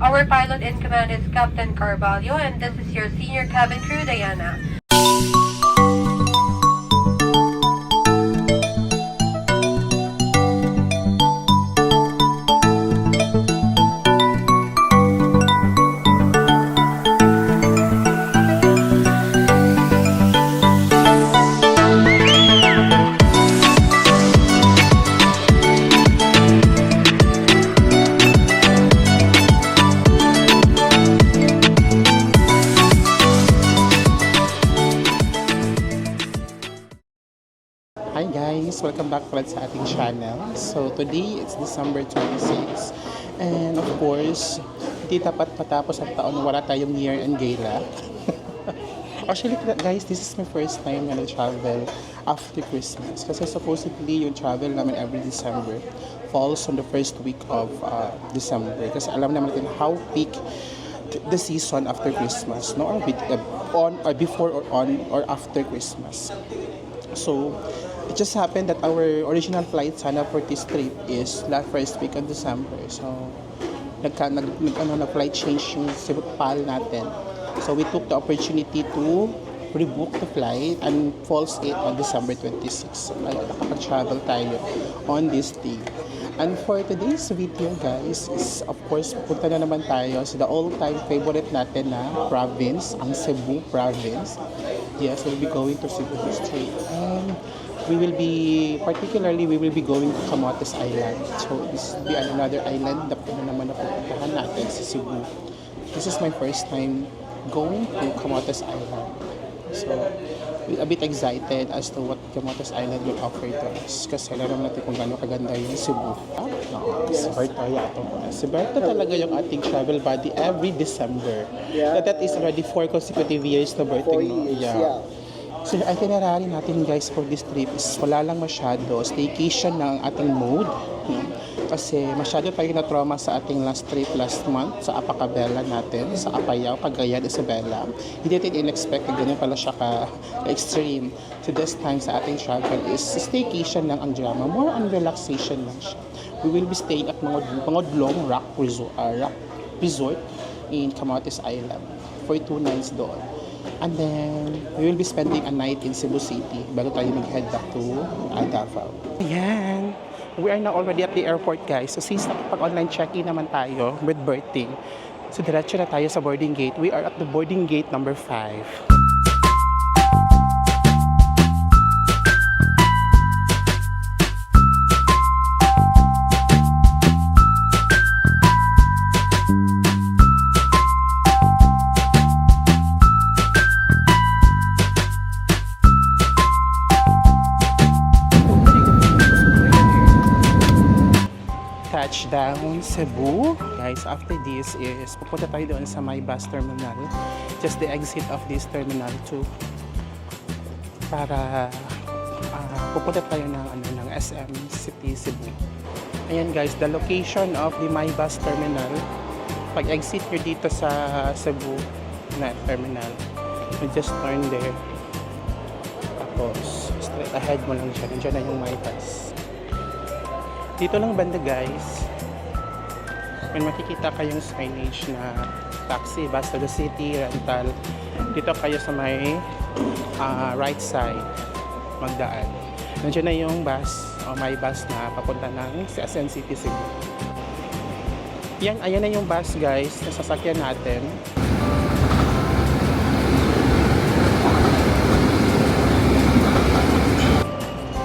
Our pilot in command is Captain Carvalho, and this is your senior cabin crew, Diana. Hi guys! Welcome back ulit sa ating channel. So today, it's December 26. And of course, hindi dapat matapos ang taon na wala tayong year-end gala. Actually guys, this is my first time na nag-travel after Christmas. Kasi supposedly yung travel namin every December falls on the first week of December. Kasi alam naman natin how peak the season after Christmas, no? Or before or on or after Christmas. So, it just happened that our original flight sana for this trip is last first week of December. So, nag-flight change yung PAL natin. So, we took the opportunity to rebook the flight and falls it on December 26. So, nakapag-travel tayo on this day. And for today's video guys, is of course, punta na naman tayo sa the all-time favorite natin na province, ang Cebu province. Yes, we'll be going to Cebu District. And we will be going to Camotes Island. So this will be another island na naman na pupuntahan natin sa Cebu. This is my first time going to Camotes Island. So we're a bit excited as to what Camotes Island will offer to us. Kasi alam natin kung gaano kaganda yung Cebu. Si Berto yato. Si Berto talaga yung ating travel buddy every December. Yeah. That is already 4 consecutive years na Berto. 4 years, yeah. So, yung itinerary natin guys for this trip is wala lang masyado. Staycation na ang ating mode. Kasi masyado tayo na-trauma sa ating last trip last month sa Apacabella natin, sa Apayao, Cagayan, Isabela. Hindi natin in-expect na ganyan pala siya ka-extreme. So this time sa ating travel is staycation lang ang drama. More on relaxation lang siya. We will be staying at Mangodlong Rock Resort in Camotes Island for 2 nights doon. And then, we will be spending a night in Cebu City bago tayo mag-head back to Davao. Ayan! We are now already at the airport guys. So since nakapag-online check-in naman tayo with berthing, so diretso na tayo sa boarding gate. We are at the boarding gate number 5. Touchdown Cebu. Guys, after this is pupunta tayo doon sa my bus terminal. Just the exit of this terminal 2 para pupunta tayo ng SM City Cebu. Ayan guys, the location of the my bus terminal. Pag exit nyo dito sa Cebu na terminal, you just turn there. Tapos straight ahead mo lang siya. Nandiyan na yung my bus. Dito lang banda guys, may makikita kayong signage na taxi, bus to the city, rental. Dito kayo sa may right side magdaan. Nandiyan na yung bus o may bus na papunta ng SM City Cebu. Ayan na yung bus guys na sasakyan natin.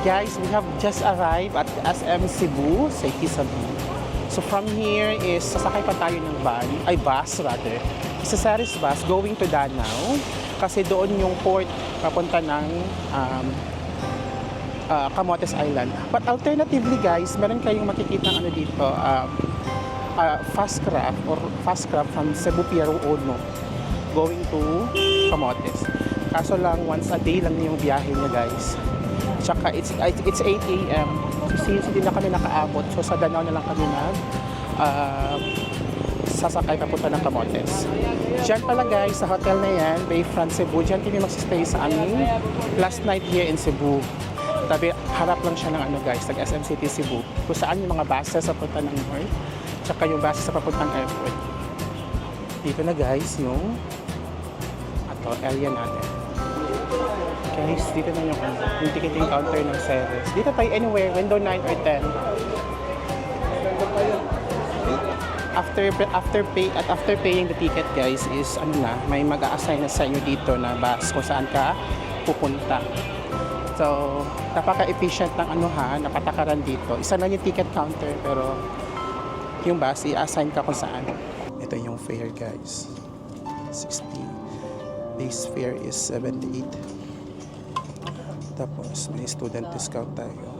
Guys, we have just arrived at SM Cebu, City Cebu. So from here is sasakay pa tayo ng bus rather. Sa Ceres bus going to Danao kasi doon yung port papunta ng Camotes Island. But alternatively guys, meron kayong makikita dito fast craft from Cebu Pier 1 going to Camotes. Kaso lang once a day lang yung biyahe niya guys. Tsaka it's 8 AM. Since hindi na kami nakaabot, so sa Danao na lang kami sasakay papunta ng Camotes. Diyan pala guys, sa hotel na yan, Bayfront Cebu, diyan kami magsistay sa aming last night here in Cebu. Tabi, harap lang siya ng guys, ng SM City Cebu. Kung saan yung mga buses sa papunta ng north, tsaka yung buses sa papuntang airport. Dito na guys yung area natin. Guys, dito na yung ticketing counter ng Ceres. Dito tayo anywhere, window 9 or 10. After paying the ticket guys is may mag-a-assign na sa inyo dito na bus kung saan ka pupunta. So, napaka-efficient ng napatakaran dito. Isa lang yung ticket counter pero yung bus i-assign ka kung saan. Ito yung fare guys. 60. Base fare is 78. Tapos may student discount tayo.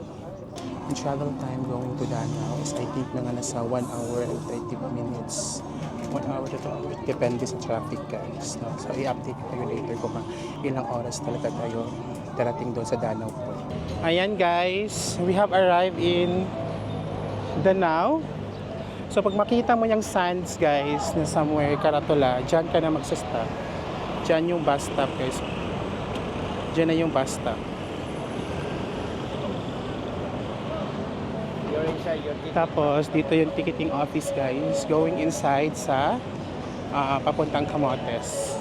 Ang travel time going to Danao is I think na nasa 1 hour and 30 minutes. 1 hour to 2 hours. Depende sa traffic guys. No? So i-update kayo later kung ilang oras talaga tayo darating doon sa Danao po. Ayan guys, we have arrived in Danao. So pag makita mo yung sands guys na somewhere Karatula, dyan ka na magsastop. Dyan yung bus stop guys. Dyan na yung bus stop. Tapos dito yung ticketing office guys, going inside sa papuntang Camotes.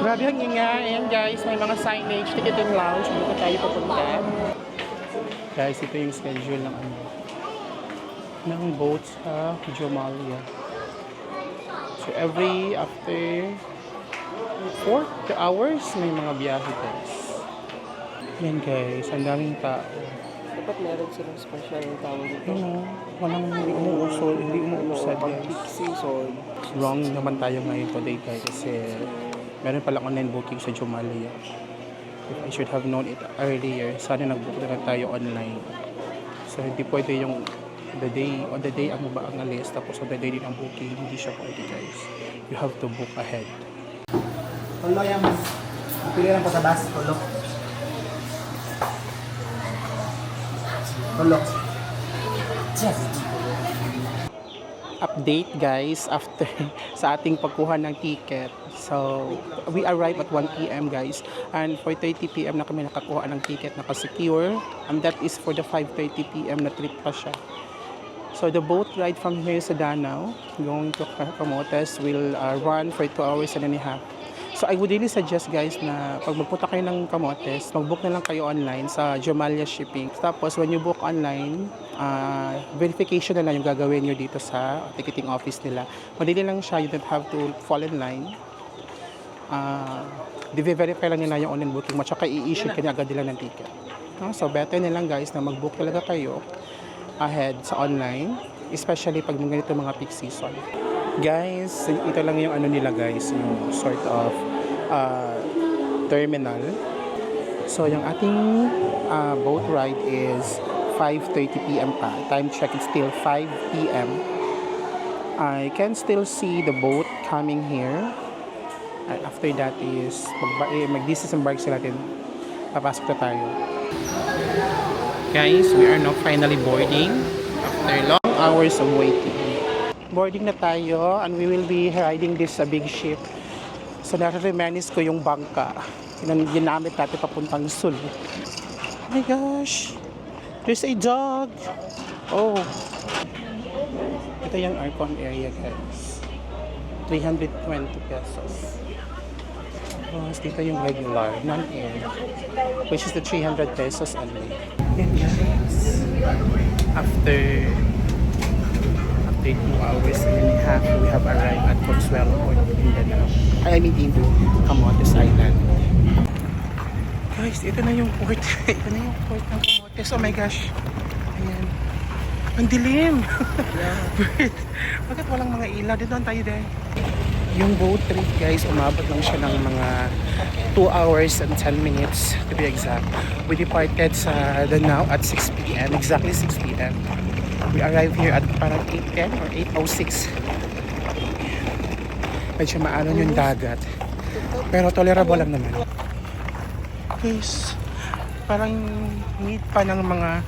Grabe ang ingay. Ayan guys, may mga signage, ticketing lounge, dito tayo papunta. Guys, ito yung schedule ng boat sa Jomalia. So after 4 hours may mga biyahe guys. Yan guys, ang daming tao. Dapat meron silang special tawag dito. Walang hindi umuusad guys. Peak season. Wrong naman tayo ngayon today guys kasi meron palang online booking sa Jomalia. If I should have known it earlier, sana nag-book na lang tayo online. So hindi pwede yung on the day ang alis tapos on the day din ang booking, hindi siya pwede guys. You have to book ahead. Tulo yung pili lang po sa bus, tulo. Tulo. Update guys after sa ating pagkuha ng ticket. So we arrived at 1 PM guys and 4:30 PM na kami nakakuha ng ticket, naka-secure, and that is for the 5:30 PM na trip pa siya. So the boat ride from here sa Danao going to Camotes will run for 2 hours and a half. So I would really suggest guys na pag magpunta kayo ng Camotes, mag-book na lang kayo online sa Jomalia Shipping. Tapos when you book online, verification na lang yung gagawin nyo dito sa ticketing office nila. Madali lang siya, you don't have to fall in line. Di-verify lang nila yung online booking mo, tsaka i-issue ka niya agad nila ng ticket. So better na lang guys na mag-book talaga kayo ahead sa online, especially pag ganito mga peak season. Guys, ito lang yung nila guys, yung sort of terminal. So yung ating boat ride is 5:30 PM pa. Time check is still 5 PM. I can still see the boat coming here. And after that is mag-disembark sila din. Papasok na tayo. Guys, we are now finally boarding after long hours of waiting. Boarding na tayo and we will be riding this big ship. So nare-reminisce ko yung bangka. Ginamit natin papuntang Sulu. Oh my gosh! There's a dog! Oh! Ito yung aircon area guys. 320 pesos. Tapos dito yung regular, non-air, which is the 300 pesos only. Yan guys. After 2 hours and a half, we have arrived at Consuelo Point in Danao. I mean, in Camotes Island. Guys, ito na yung port. Ito na yung port ng Camotes. Oh my gosh. Ayan. Ang dilim. Bakit walang mga ilaw? Dito tayo dahil. Yung boat trip guys, umabot lang siya ng mga 2 hours and 10 minutes to be exact. We departed sa Danao at 6 PM, exactly 6 PM. We arrived here at parang 8:10 or 8:06. Medyo maanon yung dagat. Pero tolerable lang naman. Guys, parang need pa ng mga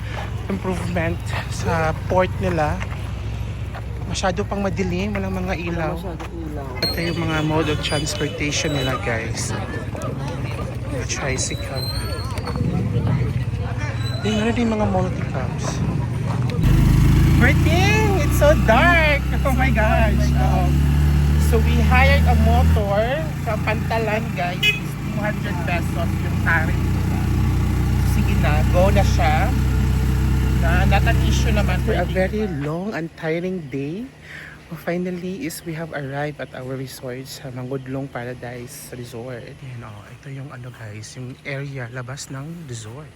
improvement sa port nila. Masyado pang madilim, walang mga ilaw. Ito yung mga mode of transportation nila guys. Mga tricycle. Tingnan natin yung mga multicabs. Martin! It's so dark! Oh my gosh! So we hired a motor sa Pantalan, guys. Is 200 pesos yung tarif. Sige na, go na siya. Not an issue naman. For a very long and tiring day, finally is we have arrived at our resort sa Mangudlong Paradise Resort. Yan, ito yung guys, yung area labas ng resort.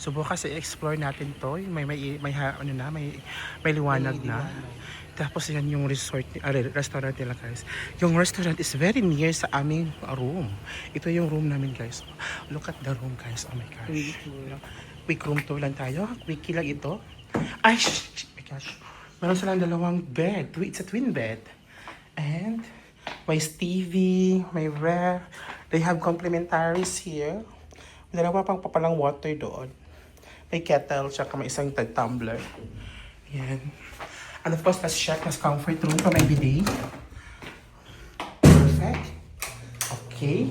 So bukas i-explore natin to. May liwanag na. Tapos yan yung restaurant nila, guys. Yung restaurant is very near sa aming room. Ito yung room namin, guys. Look at the room, guys. Oh my gosh. Quick room tour lang tayo. Quickie lang ito. Ay, my gosh. Meron silang dalawang bed. It's a twin bed. And may TV, may ref. They have complementaries here. May dalawa pang papalang water doon. May kettle, tsaka may isang tumbler. Yan. And of course, let's check this comfort room for my bidet. Perfect. Okay.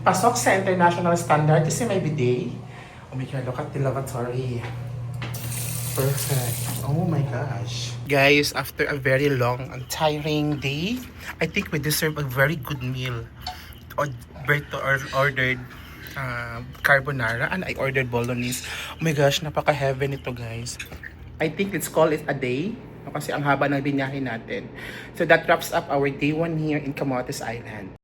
Pasok sa international standard kasi may bidet. Oh my God, look at the lavatory. Perfect. Oh my gosh. Guys, after a very long and tiring day, I think we deserve a very good meal. Berto ordered carbonara and I ordered bolognese. Oh my gosh, napaka-heaven ito, guys. I think let's call it a day kasi ang haba ng binyahe natin. So that wraps up our day 1 here in Camotes Island.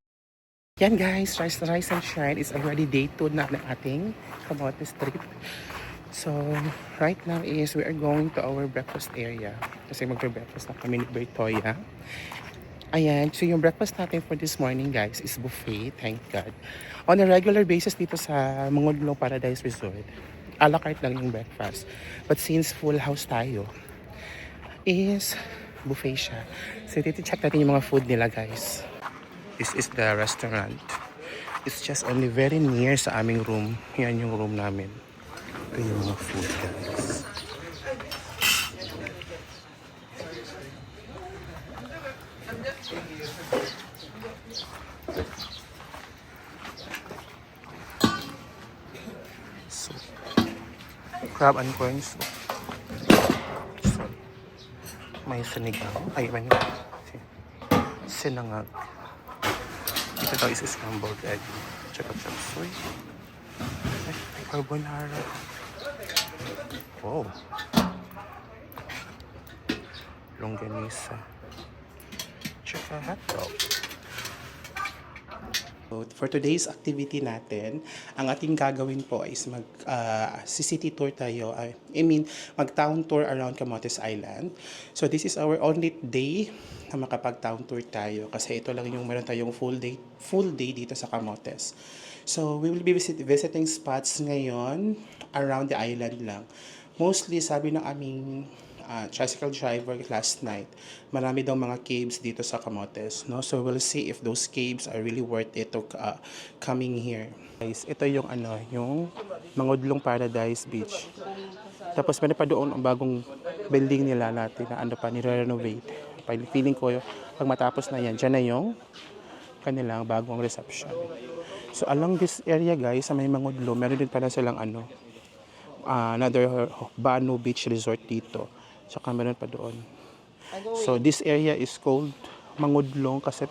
Yan guys, Rise and Shine is already day 2 na ng ating Camotes trip. So right now is we are going to our breakfast area kasi magbe-breakfast na kami ni Bertoya. Ayan, so yung breakfast natin for this morning guys is buffet, thank God. On a regular basis dito sa Mangudlong Paradise Resort, a la carte lang yung breakfast. But since full house tayo, is buffet siya. So dito check natin yung mga food nila guys. This is the restaurant. It's just only very near sa aming room. Yan yung room namin. Ito yung mga food guys. So, crab and corn soup. So, may sinigang. Ay, may sinangag. Ito daw is scrambled egg. Tsaka chop suey. Ay, carbonara. Wow. Longganisa. Tsaka hotdog. For today's activity natin, ang ating gagawin po is city tour tayo. Mag-town tour around Camotes Island. So this is our only day na makapag-town tour tayo kasi ito lang yung meron tayong full day dito sa Camotes. So we will be visiting spots ngayon around the island lang. Mostly sabi ng aming tricycle driver last night, marami daw mga caves dito sa Camotes, no? So we'll see if those caves are really worth it to coming here. Guys, ito yung yung Mangudlong Paradise Beach. Tapos meron pa doon ang bagong building nila natin na nire-renovate. Feeling ko pag matapos na yan, dyan na yung kanilang bagong reception. So along this area guys, sa may Mangudlo, meron din pala silang another Banu Beach Resort dito. Tsaka meron pa doon. So this area is called Mangudlong kasi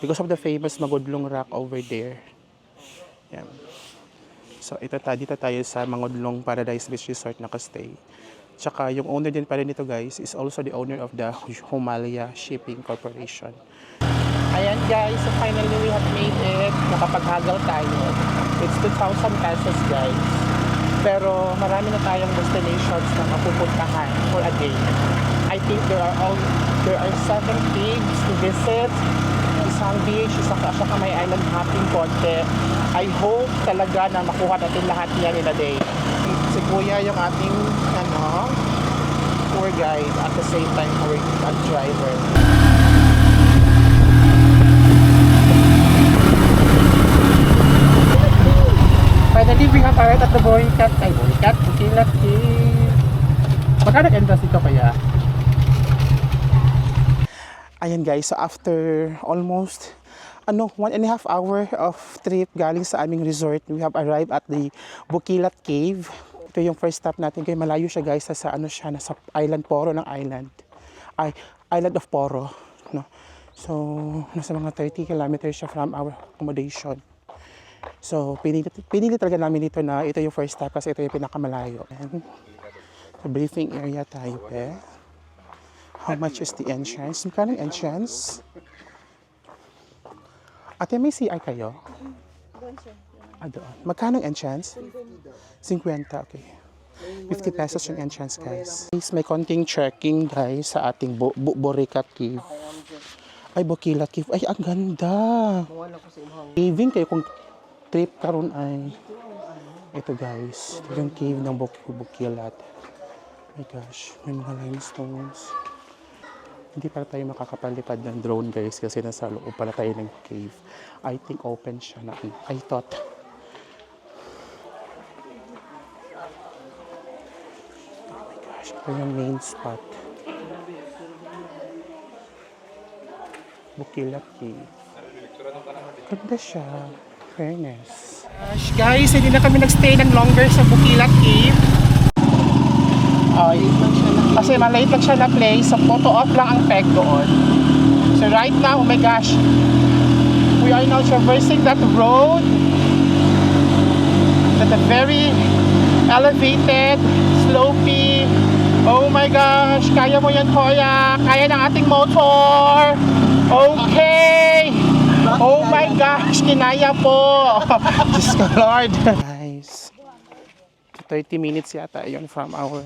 because of the famous Mangudlong Rock over there. Yan. So dito tayo sa Mangudlong Paradise Beach Resort nakastay. Tsaka yung owner din pala nito guys is also the owner of the Humalia Shipping Corporation. Ayan guys, so finally we have made it. Nakapaghagal tayo. It's 2,000 pesos guys. Pero marami na tayong destinations na mapupuntahan for a day. I think there are 7 caves to visit. Isang beach, saka may island hopping konti. I hope talaga na makuha natin lahat yan in a day. Si Kuya yung ating tour guide at the same time tour driver. Finally, we have arrived at the Bukilat Cave. Magkano entrance dito kaya? Ayan guys, so after almost 1.5 hour of trip galing sa aming resort, we have arrived at the Bukilat Cave. Ito yung first stop natin. Kaya malayo siya guys, nasa Island Poro ng island. Island of Poro. No? So, nasa mga 30 kilometers siya from our accommodation. So, pinili talaga namin dito na ito yung first stop kasi ito yung pinakamalayo. And, sa briefing area tayo, How much is the entrance? Magkano yung entrance? Ate, may CI kayo? Doon. Magkano yung entrance? 50, okay. 50 pesos yung entrance, guys. May konting trekking, guys, sa ating Boracay Cave. Ay, Bukila Cave. Ay, ang ganda. Caving kayo kung trip karon ay ito, guys. Ito yung cave ng Bukilat. Oh my gosh, may mga limestones. Hindi pala tayo makakapalipad ng drone, guys, kasi nasa loob pala tayo ng cave. I think open siya na. I thought. Oh my gosh, ito yung main spot. Bukilat Cave. Ganda siya. Fairness. Guys, hindi na kami nagstay ng longer sa Bukilat Cave. Kasi malate lang siya na place. So, photo off lang ang peg doon. So, right now, oh my gosh. We are now traversing that road. That's a very elevated, slopey. Oh my gosh. Kaya mo yan, Kuya. Kaya ng ating motor. Okay. Oh my gosh. Kinaya po. Diyos ko, Lord. Guys. 30 minutes yata yun from our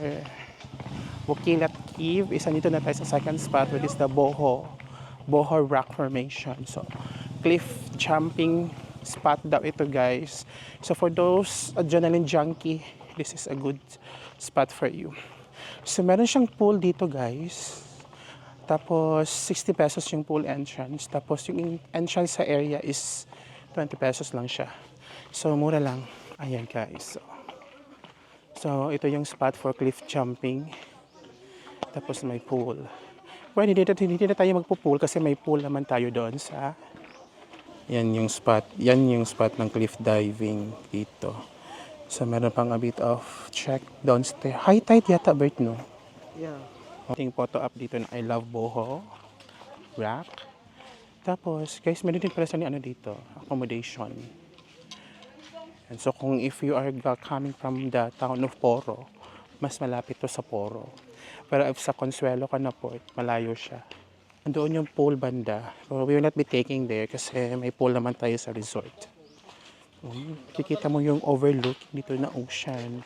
Bukilat Cave. Isa nito na tayo sa second spot, which is the Boho Rock Formation. So, cliff jumping spot daw ito, guys. So, for those adrenaline junkie, this is a good spot for you. So, meron siyang pool dito, guys. Tapos, 60 pesos yung pool entrance. Tapos, yung entrance sa area is 20 pesos lang siya. So, mura lang. Ayan, guys. So, ito yung spot for cliff jumping. Tapos may pool. Well, hindi na tayo magpo-pool kasi may pool naman tayo doon sa... Yan yung spot. Yan yung spot ng cliff diving dito. So, meron pang a bit of check downstairs. High tide yata, Bert, no? Yeah. Ating photo up dito na I Love Boho Rock. Tapos, guys, meron din pala sa ano dito, accommodation. And so, kung if you are coming from the town of Poro, mas malapit to sa Poro. Pero if sa Consuelo ka na po, malayo siya. Andoon yung pool banda. So, we will not be taking there kasi may pool naman tayo sa resort. Kikita mo yung overlook dito na ocean.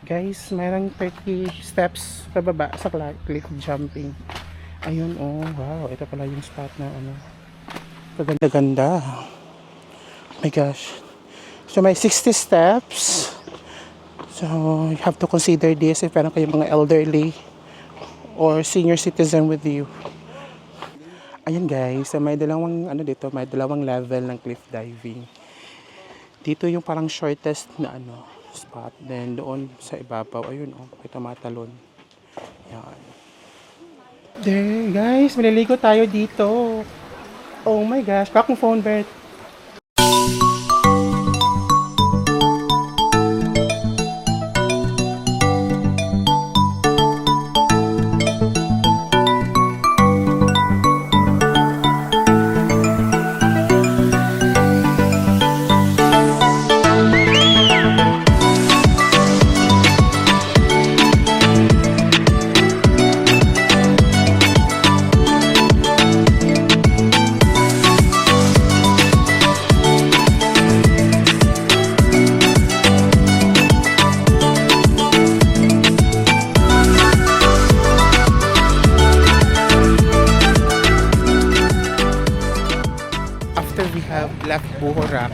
Guys, mayroong 30 steps pababa sa cliff jumping. Ayun, oh, wow. Ito pala yung spot na ano. Kaganda-ganda. Oh my gosh. So, may 60 steps. So, you have to consider this if parang kayo mga elderly or senior citizen with you. Ayan, guys. So, may dalawang, ano dito, may dalawang level ng cliff diving. Dito yung parang shortest na ano, spot. Then, doon sa ibabaw, ayun, oh, ito matalon. Yan. There, guys. Maliligo tayo dito. Oh my gosh. Bakong phone, Bert. Left Boho Rock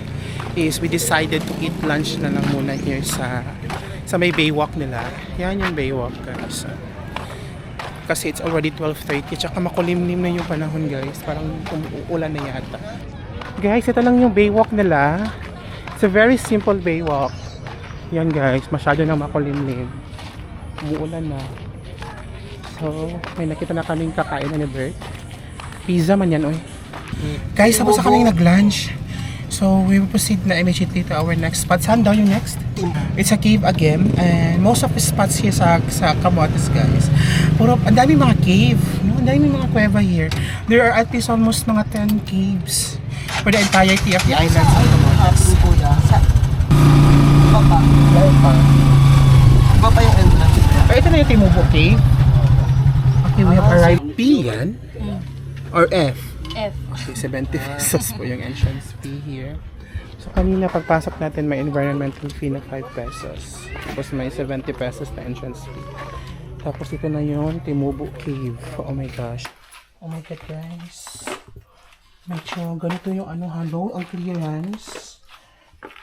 is we decided to eat lunch na lang muna here sa may baywalk nila. Yan yung baywalk, guys. Kasi it's already 12:30 tsaka makulimlim na yung panahon, guys. Parang umuulan na yata. Guys, ito lang yung baywalk nila. It's a very simple baywalk. Yan, guys, masyado na makulimlim. Umuulan na. So, may nakita na kaming kakain na ni Bert. Pizza man yan, oy. Guys, tapos na kaming nag-lunch. So, we will proceed na immediately to our next spot. Saan daw yung next? It's a cave again. And most of the spots here sa Camotes, guys. Puro, ang dami mga cave. No? Ang dahil may mga kuweba here. There are at least almost mga 10 caves for the entirety of the island sa Comoros. Iba pa yung entrance. Ito na yung Timubo Cave. Okay, we have arrived. P yan? Or F? F. Okay, 70 pesos po yung entrance fee here. So kanina pagpasok natin may environmental fee na 5 pesos. Tapos may 70 pesos na entrance fee. Tapos ito na yung Timubo Cave. Oh my gosh. Oh my god guys. Medyo ganito yung ano, hello, ang clearance.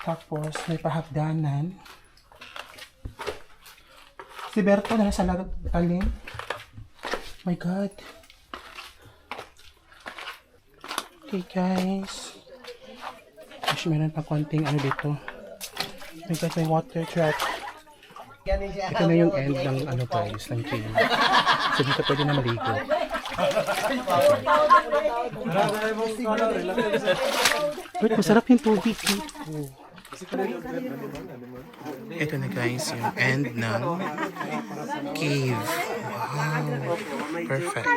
Tapos may pahagdanan. Si Berto na nasa lalim. My god. Okay guys. Actually meron pa konting ano dito. My god, may water trap. Ito na yung end ng ano guys, ng cave. So dito pwede na maligo. Wait, masarap yung tubig dito. Ito na guys, yung end ng cave. Wow, perfect.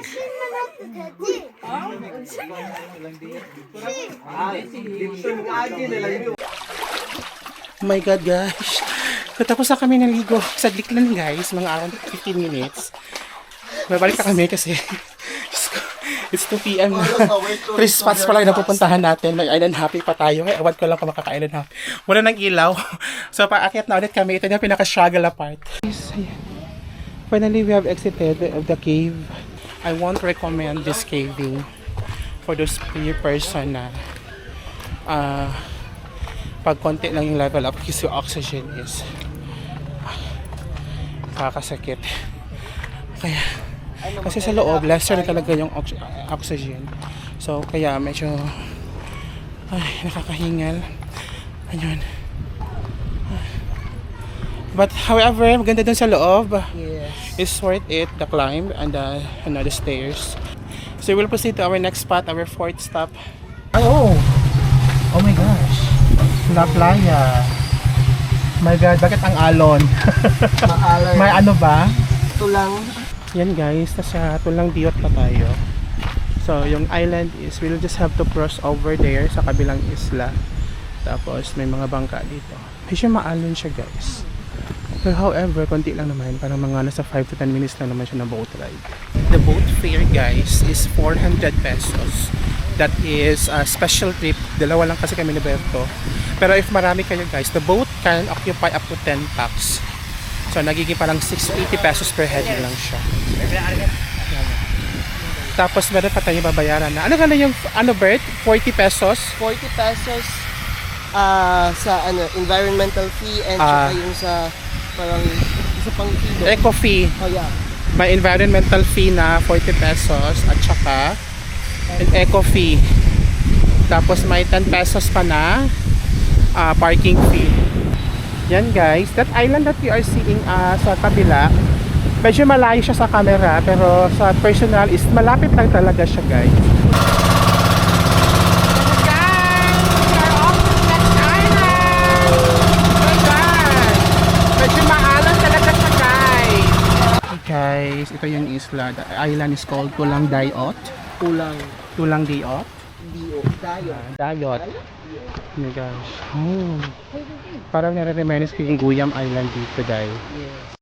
Oh my god guys. Tapos na kami naligo. Saglit lang guys, mga around 15 minutes. Babalik na kami kasi it's 2 p.m. na. 3 spots pa lang na pupuntahan natin. May island happy pa tayo. Ay, awad ko lang kung makaka-island happy. Wala nang ilaw. So, paakyat na ulit kami. Ito yung pinaka-struggle apart. Finally, we have exited the cave. I won't recommend this caving for those person na pag konti lang yung level up kasi oxygen is kakasakit. Kaya kasi sa loob, lesser na talaga yung oxygen. So, kaya medyo nakakahingal. Ayun. But however, maganda dun sa loob. Yes. It's worth it, the climb and the stairs. So, we'll proceed to our next spot, our fourth stop. Ay, oh! Oh my gosh! La Playa. My God, bakit ang alon? Maalar. May ano ba? Ito lang. Yan guys, nasa Tulang Diot pa tayo. So, yung island is, we'll just have to cross over there sa kabilang isla. Tapos, may mga bangka dito. Medyo maalon siya guys. Pero however, konti lang naman. Parang mga nasa 5 to 10 minutes lang naman siya na boat ride. The boat fare guys is 400 pesos. That is a special trip. Dalawa lang kasi kami ni Berto. Pero if marami kayo guys, the boat can occupy up to 10 packs. So, nagiging parang 680 pesos per head lang siya. Tapos, meron pa tayo babayaran na. Ano ka na yung, Bert? 40 pesos? 40 pesos sa environmental fee and saka yung sa parang isa pang kilo. Eco fee. Oh yeah. May environmental fee na 40 pesos at saka an eco fee. Tapos, may 10 pesos pa na parking fee. Yan guys, that island that we are seeing sa kabila, medyo malayo siya sa camera pero sa personal is malapit lang talaga siya guys. Guys, we are off to the next island! Oh God! Medyo maalam talaga siya guys. Hey guys, ito yung isla. The island is called Tulang Diot. Tulang Diot? Dayot. Oh my gosh. Oh. Parang nare-reminisce ko yung Guyam Island dito dahil. Yes.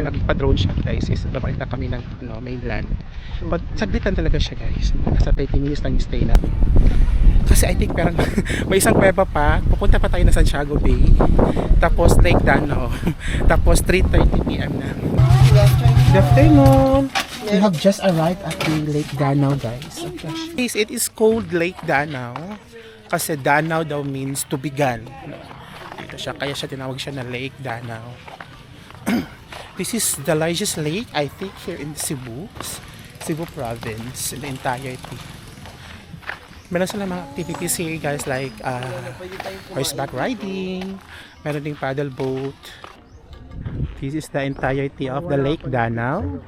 Nagpa-drone shot guys is babalik na kami ng mainland. But saglit lang talaga siya guys. Nasa 30 minutes lang yung stay natin. Kasi I think parang may isang kuweba pa. Pupunta pa tayo na Santiago Bay. Tapos Lake Danao. Tapos 3:30 PM na. Good afternoon. We have just arrived at the Lake Danau, guys. Yes, it is called Lake Danau kasi Danau daw means to began. Dito siya, kaya siya tinawag siya na Lake Danau. This is the largest lake, I think, here in Cebu province, in the entirety. Meron sila mga activities here, guys, like horseback riding, meron ding paddle boat. This is the entirety of the Lake Danau.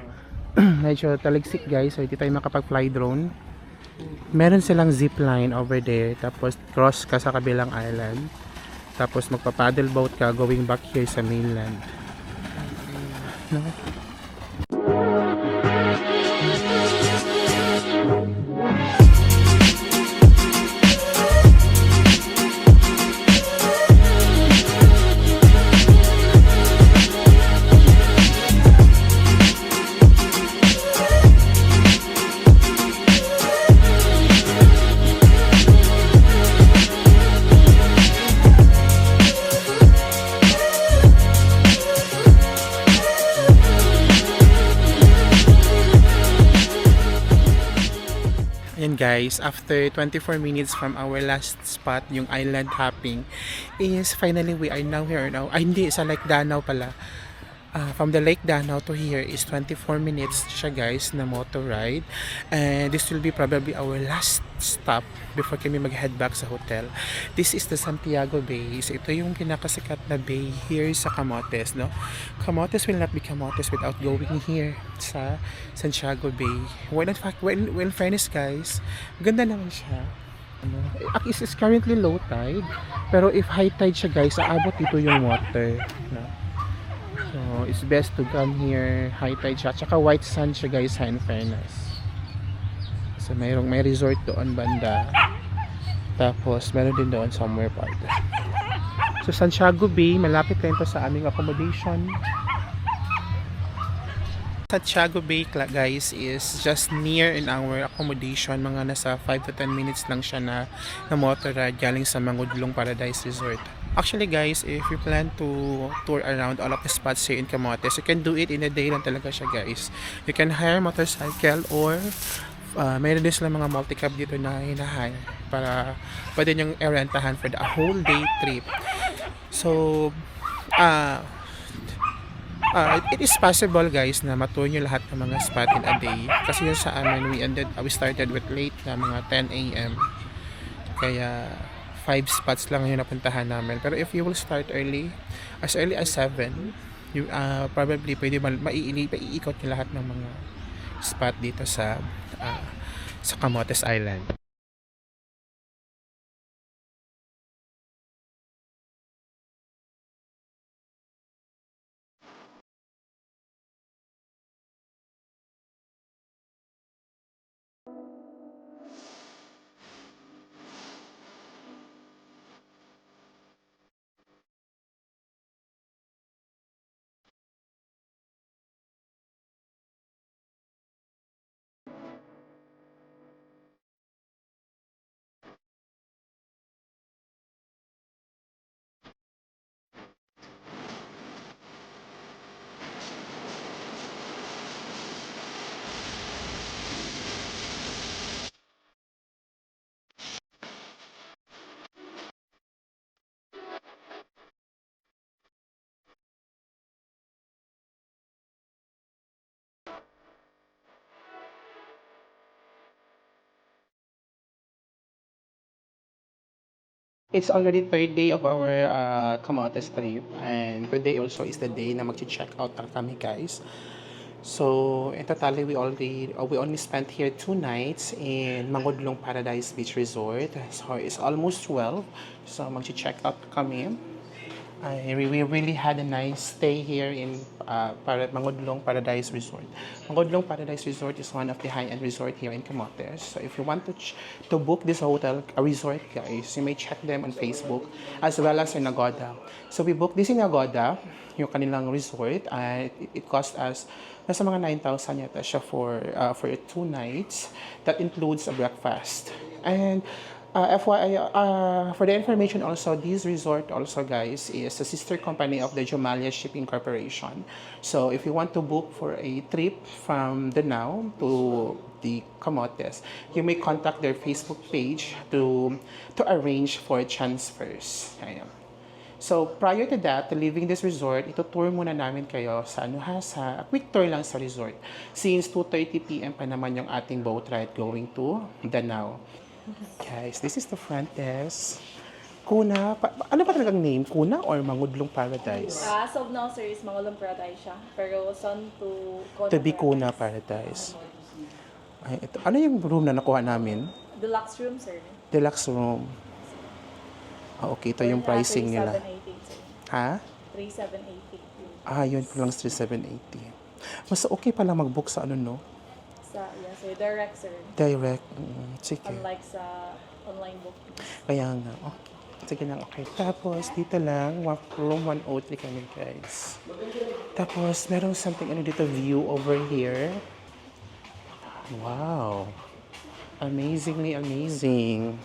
Medyo taligsik, guys, so hindi tayo makapag-fly drone. Meron silang zip line over there, tapos cross ka sa kabilang island, tapos magpa-paddle boat ka going back here sa mainland. No? Ayan guys, after 24 minutes from our last spot, yung island hopping, is finally we are now here now. Ay hindi, sa Lake Danau pala. From the Lake Danau to here is 24 minutes siya guys na motor ride. And this will be probably our last stop before kami mag-head back sa hotel. This is the Santiago Bay. So ito yung pinakasikat na bay here sa Camotes, no? Camotes will not be Camotes without going here sa Santiago Bay. Well, in fact, when fairness guys, ganda naman siya. It's currently low tide, pero if high tide siya guys, aabot dito yung water, no? So, it's best to come here high tide siya. Tsaka white sand siya guys, in fairness. So, may resort doon banda. Tapos, meron din doon somewhere part. So, Santiago Bay, malapit lang ito sa aming accommodation. Santiago Bay guys is just near in our accommodation. Mga nasa 5 to 10 minutes lang siya na motor ride galing sa Mangudlong Paradise Resort. Actually guys, if you plan to tour around all of the spots here in Camotes, you can do it in a day lang talaga siya guys. You can hire motorcycle or mayroon din sila mga multi-cab dito na hinahan para pwede niyong i-rentahan for the whole day trip. So, it is possible guys na matour nyo lahat ng mga spot in a day. Kasi yun sa amin, we started with late na mga 10 a.m. Kaya 5 spots lang yung napuntahan namin. Pero if you will start early as 7, you probably pwede maiikot nyo lahat ng mga spot dito sa Camotes Island. It's already third day of our Camotes trip, and today also is the day na mag-check out na kami guys. So in total we only spent here 2 nights in Mangudlong Paradise Beach Resort. So it's almost 12. So mag-check out kami. We really had a nice stay here in Mangudlong Paradise Resort. Mangudlong Paradise Resort is one of the high-end resort here in Camotes. So if you want to book this hotel, a resort guys, you may check them on Facebook as well as in Agoda. So we booked this in Agoda, yung kanilang resort, and it cost us nasa mga 9,000 yata siya for 2 nights. That includes a breakfast. And FYI, for the information also, this resort also, guys, is a sister company of the Jomalia Shipping Corporation. So if you want to book for a trip from Danao to the Camotes, you may contact their Facebook page to arrange for transfers. Ayan. So, prior to that, to leaving this resort, itutour muna namin kayo sa sa quick tour lang sa resort. Since 2:30 p.m. pa naman yung ating boat ride going to Danao. Guys, this is the front desk. Kuna, ano ba talagang name? Kuna or Mangudlong Paradise? As of now, sir, is Mangulong Paradise siya. Pero son to Kona To be Kuna Paradise. Ay, ito. Ano yung room na nakuha namin? Deluxe room, sir. Deluxe room. Okay, ito yung pricing nila. 3,780, sir. Ha? 3,780. Yun lang 3,780. Mas okay pala mag-book sa ano, no? Yeah, sir. Direct, sir. Direct. Sige. Unlike sa online book. Kaya nga, okay. Sige lang, okay. Tapos, dito lang, room 103 kami, guys. Tapos, meron something, dito, view over here. Wow. Amazingly amazing.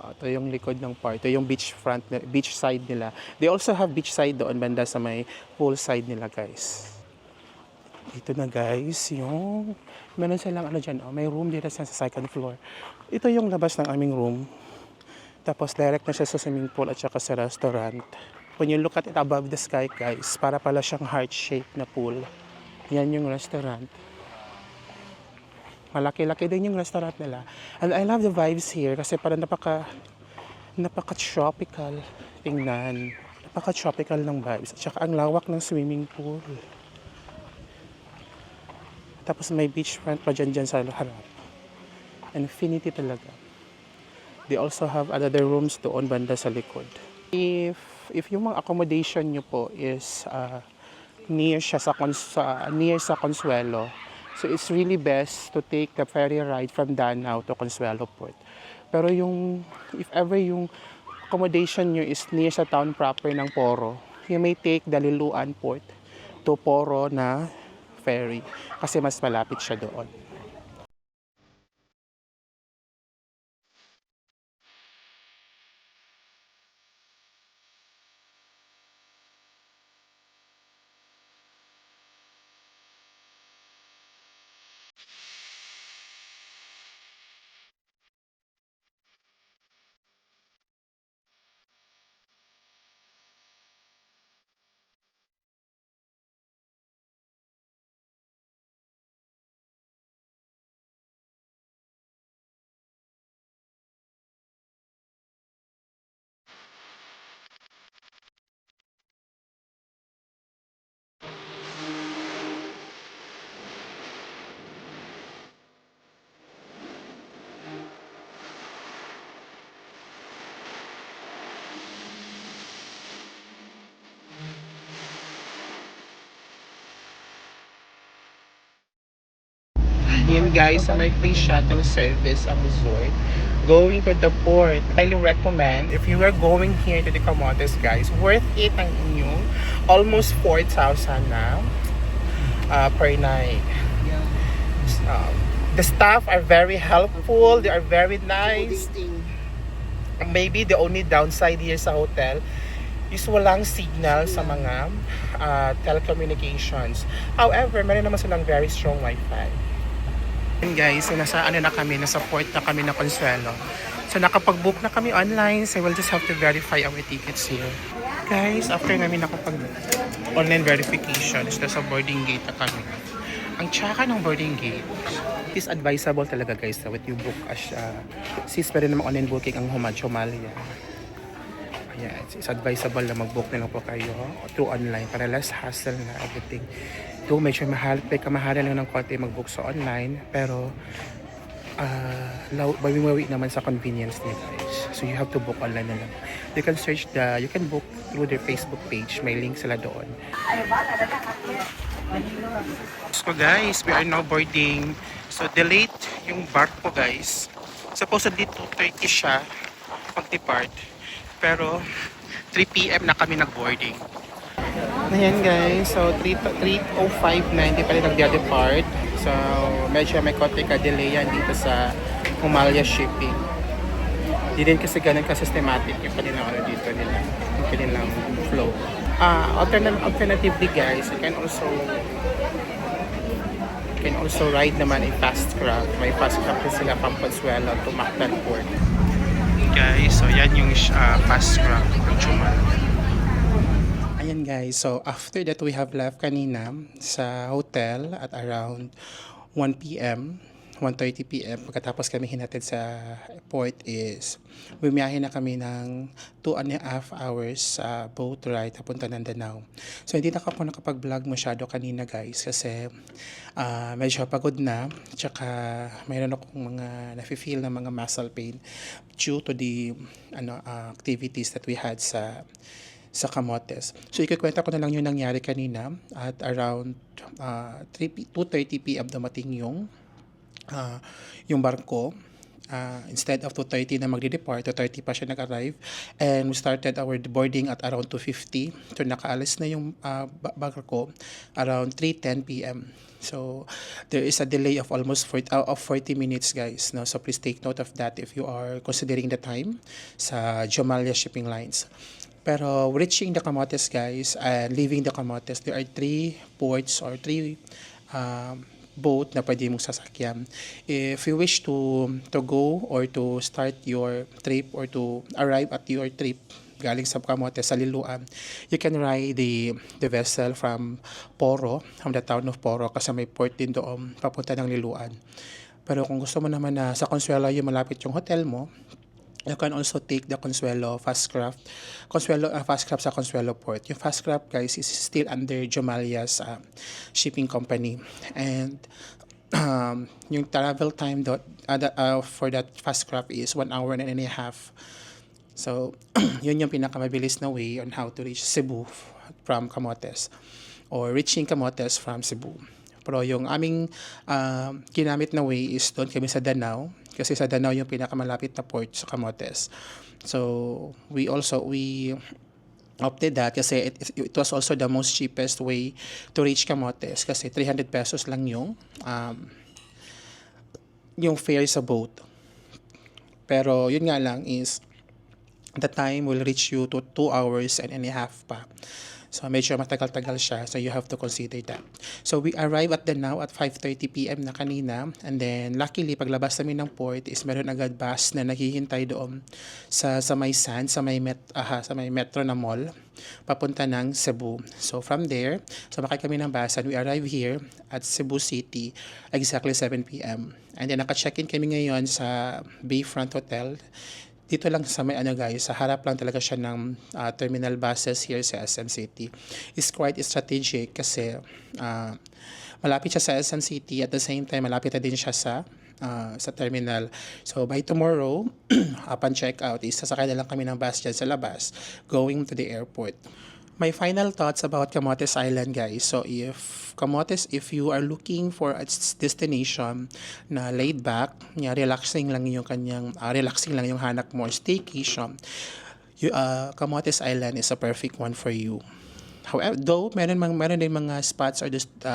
Ito yung likod ng part. Ito yung beach side nila. They also have beach side doon, banda sa may pool side nila, guys. Ito na, guys, yung meron silang dyan, may room dito sa second floor. Ito yung labas ng aming room. Tapos direct na siya sa swimming pool at saka sa restaurant. When you look at it above the sky, guys, para pala siyang heart-shaped na pool. Yan yung restaurant. Malaki-laki din yung restaurant nila. And I love the vibes here kasi parang napaka-tropical tingnan. Napaka-tropical ng vibes. At saka ang lawak ng swimming pool. Tapos may beachfront pa dyan sa harap. Infinity talaga. They also have other rooms doon banda sa likod. If yung mga accommodation nyo po is near sa Consuelo, so it's really best to take the ferry ride from Danao to Consuelo Port. Pero if ever yung accommodation nyo is near sa town proper ng Poro, you may take the Liloan Port to Poro na ferry kasi mas malapit siya doon. Yan guys, may free shuttle service ang resort. Going to the port, highly recommend. If you are going here to the Camotes, guys, worth it ang inyong almost 4,000 na per night. The staff are very helpful. They are very nice. Maybe the only downside here sa hotel is walang signal sa mga telecommunications. However, meron naman silang very strong Wi-Fi. And guys, so nasa port na kami na Consuelo. So nakapag-book na kami online, so we'll just have to verify our tickets here. Guys, after namin online verification, is nasa boarding gate na kami. Ang tsaka ng boarding gate, it is advisable talaga guys na what you book as since pwede naman online booking ang Jomalia. Yeah, it's advisable na mag-book na lang po kayo through online para less hassle na everything. Though medyo kamahalan lang ng konti mag-book sa online, pero bawi-bawi naman sa convenience niya guys. So you have to book online na lang. You can book through their Facebook page. May link sila doon. So guys, we are now boarding. So delayed yung bark po guys. Supposedly 2:30 siya pag-depart. Pero 3 PM na kami nag-boarding. Ayan guys, so 3:05 na hindi pa rin nagde-depart. So medyo may konti ka-delay yan dito sa Humalia Shipping. Hindi din kasi ganun ka-systematic yung kanilang ano dito nila, yung kanilang flow. Alternatively guys, you can also ride naman a fast craft. May fast craft din sila from Consuelo to Mactan Port. Guys, so yan yung fast craft ng Chumal. Ayan guys, so after that we have left kanina sa hotel at around 1 p.m. 1:30 p.m. Pagkatapos kami hinatid sa port is bumiyahe na kami ng 2.5 hours sa boat ride papunta ng Danao. So hindi na ako nakapag-vlog masyado kanina guys kasi medyo pagod na, tsaka mayroon akong mga nafe-feel na mga muscle pain due to the activities that we had sa Camotes. So ikukwenta ko na lang yung nangyari kanina at around 2:30 p.m. dumating yung barko. Instead of 2:30 na magde-depart, 2:30 pa siya nag-arrive, and we started our boarding at around 2:50. So nakaalis na yung barko around 3:10 p.m. So there is a delay of almost 40 minutes guys, no? So please take note of that if you are considering the time sa Jumalia Shipping Lines. Pero reaching the Camotes guys and leaving the Camotes, there are 3 ports or 3 boat na pwede mong sasakyan. If you wish to go or to start your trip or to arrive at your trip galing sa Camotes sa Liloan, you can ride the vessel from the town of Poro, kasi may port din doon papunta ng Liloan. Pero kung gusto mo naman na sa Consuelo yung malapit yung hotel mo, you can also take the Consuelo Fastcraft sa Consuelo Port. Yung Fastcraft guys is still under Jomalia's shipping company, and yung travel time for that Fastcraft is 1 hour and a half. So yun yung pinakamabilis na way on how to reach Cebu from Camotes or reaching Camotes from Cebu. Pero yung aming ginamit na way is doon kami sa Danao, kasi sa Danao yung pinakamalapit na port sa Camotes. So we opted that kasi it was also the most cheapest way to reach Camotes, kasi 300 pesos lang yung fare sa boat. Pero yun nga lang is the time will reach you to 2 hours and a half pa. So medyo matagal-tagal siya, so you have to consider that. So we arrive at Danao at 5:30 p.m. na kanina, and then luckily paglabas namin ng port is meron agad bus na naghihintay doon sa may sand, sa may metro na mall papunta ng Cebu. So from there, sumakay kami ng bus and we arrive here at Cebu City exactly 7 p.m. And then naka-check-in kami ngayon sa Bayfront Hotel. Dito lang sa may guys, sa harap lang talaga siya ng terminal buses here sa SM City. It's quite strategic kasi malapit siya sa SM City, at the same time malapit na din siya sa terminal. So by tomorrow, upon check-out, sasakay na lang kami ng bus dyan sa labas going to the airport. My final thoughts about Camotes Island guys. So if you are looking for a destination na laid back, relaxing lang yung hanap mo, staycation, Camotes Island is a perfect one for you. However, though meron din mga spots or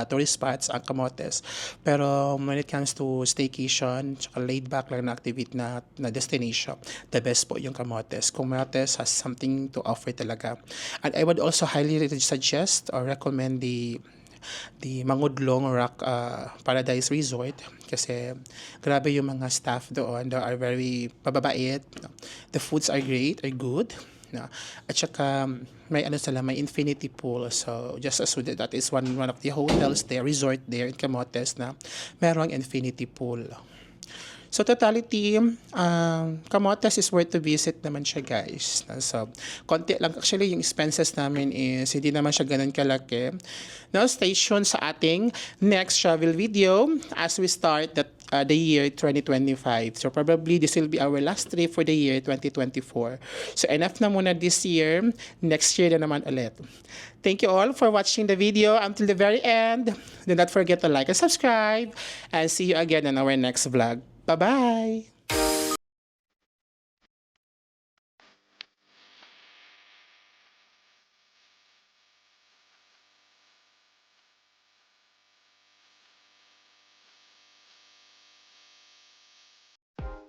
tourist spots ang Camotes, pero when it comes to staycation, tsaka laid back lang na activity na destination, the best po yung Camotes. Camotes has something to offer talaga. And I would also highly suggest or recommend the Mangudlong Rock Paradise Resort, kasi grabe yung mga staff doon. They are very pababait. The foods are great, are good. At saka may infinity pool. So just as that is one of the hotels there, resort there in Camotes na merong infinity pool. So totality, Camotes is worth to visit naman siya guys. So konti lang actually yung expenses namin is hindi naman siya ganun kalaki. Now stay tuned sa ating next travel video as we start the year 2025. So probably this will be our last trip for the year 2024. So enough na muna this year. Next year na naman ulit. Thank you all for watching the video until the very end. Do not forget to like and subscribe, and see you again in our next vlog. Bye-bye!